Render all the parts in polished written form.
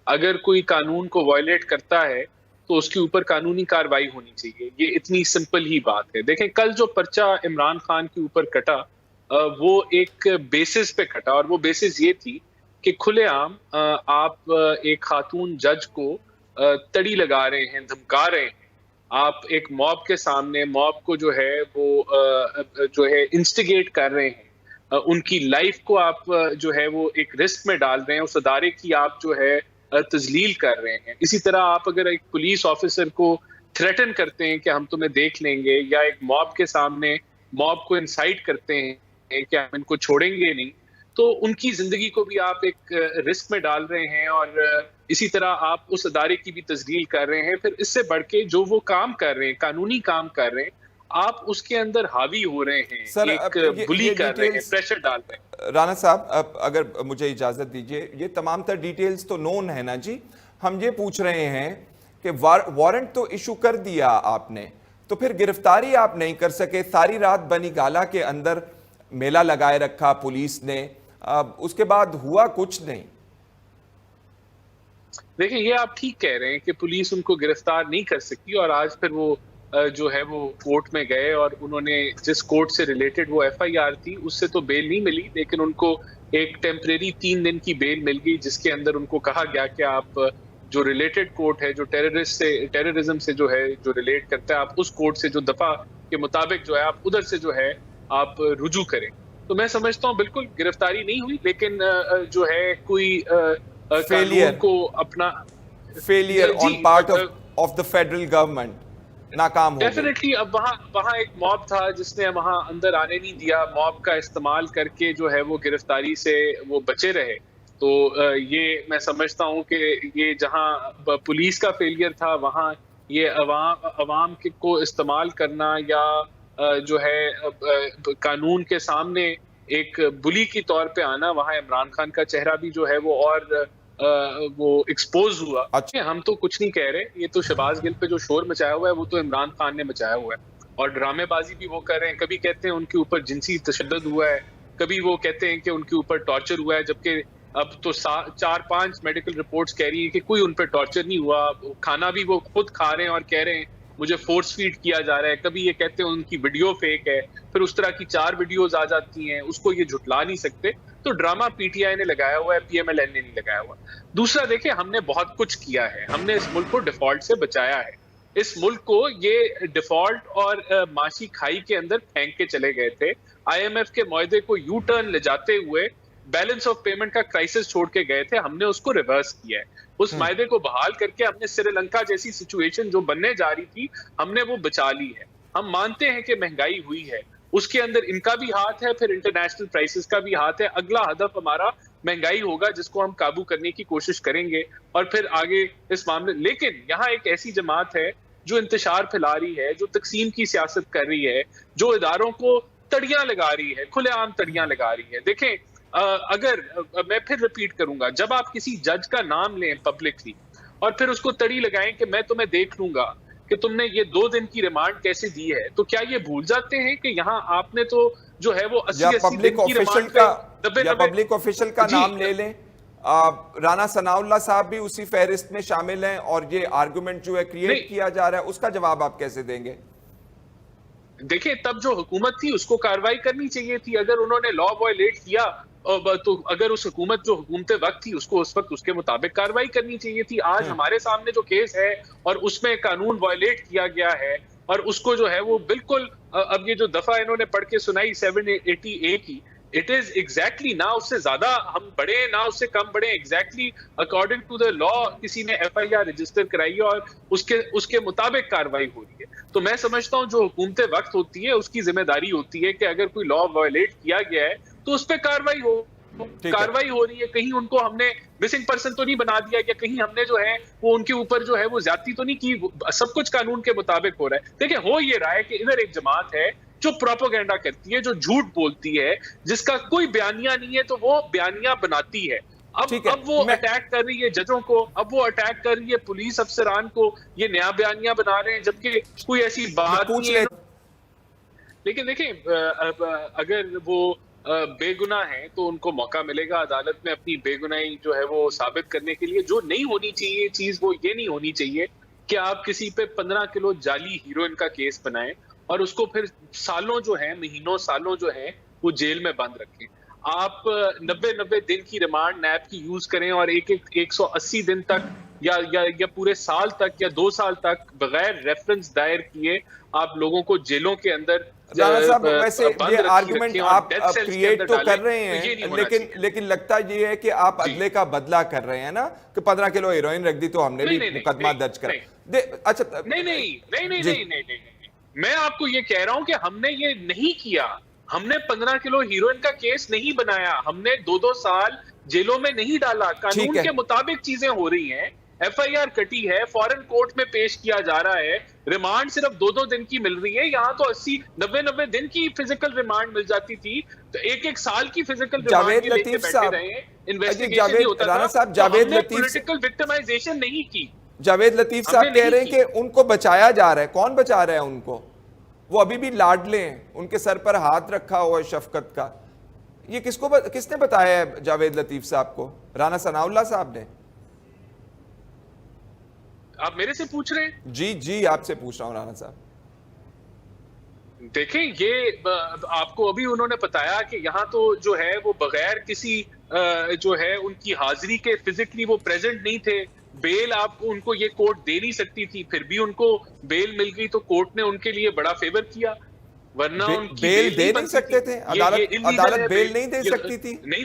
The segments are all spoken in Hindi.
अगर कोई कानून को वायलेट करता है तो उसके ऊपर कानूनी कार्रवाई होनी चाहिए। ये इतनी सिंपल ही बात है। देखें, कल जो पर्चा इमरान खान के ऊपर कटा, वो एक बेसिस पे कटा, और वो बेसिस ये थी कि खुलेआम आप एक खातून जज को तड़ी लगा रहे हैं, धमका रहे हैं। आप एक मॉब के सामने मॉब को जो है वो जो है इंस्टिगेट कर रहे हैं। उनकी लाइफ को आप जो है वो एक रिस्क में डाल रहे हैं, उस अदारे की आप जो है तजलील कर रहे हैं। इसी तरह आप अगर एक पुलिस ऑफिसर को थ्रेटन करते हैं कि हम तुम्हें देख लेंगे, या एक मॉब के सामने मॉब को इंसाइट करते हैं कि हम इनको छोड़ेंगे नहीं, तो उनकी जिंदगी को भी आप एक रिस्क में डाल रहे हैं, और इसी तरह आप उस अदारे की भी तजलील कर रहे हैं। फिर इससे बढ़ के जो वो काम कर रहे हैं, कानूनी काम कर रहे हैं, आप उसके अंदर हावी हो रहे हैं, सर, एक बुली ये कर रहे हैं, डिटेल्स प्रेशर डाल रहे हैं। राना साहब, अब अगर मुझे इजाजत दीजिए, ये तमाम तर डिटेल्स तो नोन है ना जी। हम ये पूछ रहे हैं कि वारंट तो इशू कर दिया आपने, तो फिर गिरफ्तारी आप नहीं कर सके। सारी रात बनी गाला के अंदर मेला लगाए रखा पुलिस ने, उसके बाद हुआ कुछ नहीं। देखिए, ये आप ठीक कह रहे हैं कि पुलिस उनको गिरफ्तार नहीं कर सकी, और आज फिर वो जो है वो कोर्ट में गए, और उन्होंने जिस कोर्ट से रिलेटेड वो एफआईआर थी उससे तो बेल नहीं मिली, लेकिन उनको एक टेम्परेरी 3 दिन की बेल मिल गई, जिसके अंदर उनको कहा गया कि आप जो रिलेटेड कोर्ट है, जो टेररिज्म से जो है जो रिलेट करता है, आप उस कोर्ट से जो दफा के मुताबिक जो है आप उधर से जो है आप रुजू करें। तो मैं समझता हूँ बिल्कुल गिरफ्तारी नहीं हुई, लेकिन जो है कोई कानून फेलियर को अपना फेलियर जी on part of the federal government, नाकाम हो गई। डेफिनेटली। अब वहाँ वहाँ एक मॉब था जिसने वहाँ अंदर आने नहीं दिया, मॉब का इस्तेमाल करके जो है वो गिरफ्तारी से वो बचे रहे। तो ये मैं समझता हूँ कि ये जहाँ पुलिस का फेलियर था, वहाँ ये अवाम के को इस्तेमाल करना, या जो है कानून के सामने एक बुली की तौर पे आना, वहाँ इमरान खान का चेहरा भी जो है वो और वो एक्सपोज हुआ। अच्छा, हम तो कुछ नहीं कह रहे, ये तो शहबाज गिल पे जो शोर मचाया हुआ है वो तो इमरान खान ने मचाया हुआ है, और ड्रामेबाजी भी वो कर रहे हैं। कभी कहते हैं उनके ऊपर जिनसी तशद्दुद हुआ है, कभी वो कहते हैं कि उनके ऊपर टॉर्चर हुआ है, जबकि अब तो 4-5 मेडिकल रिपोर्ट्स कह रही है कि कोई उन पर टॉर्चर नहीं हुआ। खाना भी वो खुद खा रहे हैं और कह रहे हैं मुझे फोर्स फीड किया जा रहा है। कभी ये कहते हैं उनकी वीडियो फेक है, फिर उस तरह की 4 वीडियोस आ जाती हैं, उसको ये झुटला नहीं सकते। तो ड्रामा पीटीआई ने लगाया हुआ है, पीएमएलएन ने नहीं लगाया हुआ। दूसरा, देखिए, हमने बहुत कुछ किया है, हमने इस मुल्क को डिफॉल्ट से बचाया है। इस मुल्क को ये डिफॉल्ट और माशी खाई के अंदर फेंक के चले गए थे। आईएमएफ के मुआहदे को यू टर्न ले जाते हुए बैलेंस ऑफ पेमेंट का क्राइसिस छोड़ के गए थे, हमने उसको रिवर्स किया है। उस मायदे को बहाल करके हमने श्रीलंका जैसी सिचुएशन जो बनने जा रही थी, हमने वो बचा ली है। हम मानते हैं कि महंगाई हुई है, उसके अंदर इनका भी हाथ है, फिर इंटरनेशनल प्राइसेस का भी हाथ है। अगला हदफ हमारा महंगाई होगा, जिसको हम काबू करने की कोशिश करेंगे, और फिर आगे इस मामले। लेकिन यहाँ एक ऐसी जमात है जो इंतशार फैला रही है, जो तकसीम की सियासत कर रही है, जो इदारों को तड़ियां लगा रही है, खुलेआम तड़ियां लगा रही है। देखें, अगर मैं फिर रिपीट करूंगा, जब आप किसी जज का नाम लें पब्लिकली और फिर उसको तड़ी लगाएं कि मैं तुम्हें देख लूंगा कि तुमने ये 2 दिन की रिमांड कैसे दी है, तो क्या ये भूल जाते हैं कि यहाँ आपने तो जो है वो 80-80 दिन की रिमांड पे पब्लिक ऑफिशियल का नाम ले लें। राना सनाउल्लाह साहब भी उसी फहरिस्त में शामिल हैं, और ये आर्गुमेंट जो है क्रिएट किया जा रहा है, उसका जवाब आप कैसे देंगे? देखिए, तब जो हुकूमत थी उसको कार्रवाई करनी चाहिए थी। अगर उन्होंने लॉ वायलेट किया, तो अगर उस हुकूमत जो हुकूमत वक्त थी उसको उस वक्त उसके मुताबिक कार्रवाई करनी चाहिए थी। आज हमारे सामने जो केस है और उसमें कानून वायलेट किया गया है, और उसको जो है वो बिल्कुल अब ये जो दफा इन्होंने पढ़ के सुनाई 780A की, इट इज एग्जैक्टली ना उससे ज्यादा हम बढ़े ना उससे कम बढ़े, exactly according to the law किसी ने एफआईआर रजिस्टर कराई है और उसके मुताबिक कार्रवाई हो रही है। तो मैं समझता हूं जो हुकूमत वक्त होती है उसकी जिम्मेदारी होती है कि अगर कोई लॉ वायलेट किया गया है तो उस पर कार्रवाई हो रही है। कहीं उनको हमने मिसिंग पर्सन तो नहीं बना दिया, या कहीं हमने जो है वो उनके ऊपर जो है वो ज्यादती तो नहीं की। सब कुछ कानून के मुताबिक हो रहा है। देखिए, हो ये रहा है कि इधर एक जमात है जो प्रोपेगेंडा करती है, जो झूठ बोलती है, जिसका कोई बयानिया नहीं है तो वो बयानिया बनाती है। अब वो अटैक कर रही है जजों को, अब वो अटैक कर रही है पुलिस अफसरान को, ये नया बयानिया बना रहे हैं, जबकि कोई ऐसी बात नहीं है। लेकिन देखिए, अगर वो बेगुनाह हैं तो उनको मौका मिलेगा अदालत में अपनी बेगुनाही जो है वो साबित करने के लिए। जो नहीं होनी चाहिए चीज वो ये नहीं होनी चाहिए कि आप किसी पे 15 किलो जाली हीरोइन का केस बनाएं और उसको फिर सालों जो है, महीनों सालों जो है वो जेल में बंद रखें। आप 90 दिन की रिमांड नैब की यूज करें और 180 दिन तक या पूरे साल तक या 2 साल तक बगैर रेफरेंस दायर किए आप लोगों को जेलों के अंदर राणा साहब, वैसे बंद ये रखी आर्गुमेंट रखें और आप डेथ सेल्स के क्रिएट अंदर तो कर डालें, रहे तो ये नहीं हैं, होना चाहिए। लेकिन लगता ये है कि आप जी। अदले का बदला कर रहे हैं ना, कि 15 किलो हीरोइन रख दी तो हमने भी नहीं, मुकदमा नहीं, दर्ज करा नहीं। अच्छा नहीं नहीं नहीं नहीं जी। नहीं नहीं नहीं नहीं। मैं आपको ये कह रहा हूं कि हमने ये नहीं किया। हमने 15 किलो हीरोइन का केस नहीं बनाया, हमने 2-2 साल जेलों में नहीं डाला। कानून है। के मुताबिक चीजें हो रही हैं, एफआईआर कटी है, फॉरेन कोर्ट में पेश किया जा रहा है, रिमांड सिर्फ 2-2 दिन की मिल रही है। यहाँ तो 80-90 दिन की फिजिकल रिमांड मिल जाती थी, तो 1-1 साल की फिजिकल जावेद रिमांड लतीफ साहब, इन्वेस्टिगेशन नहीं होता राणा था। साहब, तो जावेद हमने लतीफ पॉलिटिकल विक्टिमाइजेशन नहीं की। जावेद लतीफ साहब हमने कह नहीं रहे हैं की। कि उनको बचाया जा रहा है। कौन बचा रहा है उनको? वो अभी भी लाडले हैं, उनके सर पर हाथ रखा हुआ है शफकत का। ये किसने बताया है जावेद लतीफ साहब को? राणा सनाउल्लाह साहब ने? आप मेरे से पूछ रहे हैं? जी जी, आपसे पूछ रहा हूं राणा साहब। देखें, ये आपको अभी उन्होंने बताया कि यहाँ तो जो है वो बगैर किसी जो है उनकी हाजिरी के फिजिकली वो प्रेजेंट नहीं थे। बेल आपको उनको ये कोर्ट दे नहीं सकती थी, फिर भी उनको बेल मिल गई तो कोर्ट ने उनके लिए बड़ा फेवर किया, वरना उनकी बेल दे नहीं बनती सकते थी। थे? ये illegal अदालत है बेल नहीं दे सकती थी? नहीं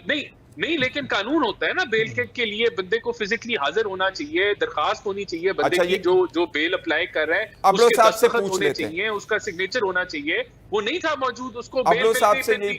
नहीं नहीं, लेकिन कानून होता है ना, बेल के लिए बंदे को फिजिकली हाजिर होना चाहिए, दरखास्त होनी चाहिए बंदे अच्छा, की, जो बेल अप्लाई कर रहा है अबलो उसके साहब से दस्तखत पूछ होने लेते हैं। चाहिए, उसका सिग्नेचर होना चाहिए। वो नहीं था मौजूद, उसको अबलो बेल मिल साहब गई, से फिर नहीं भी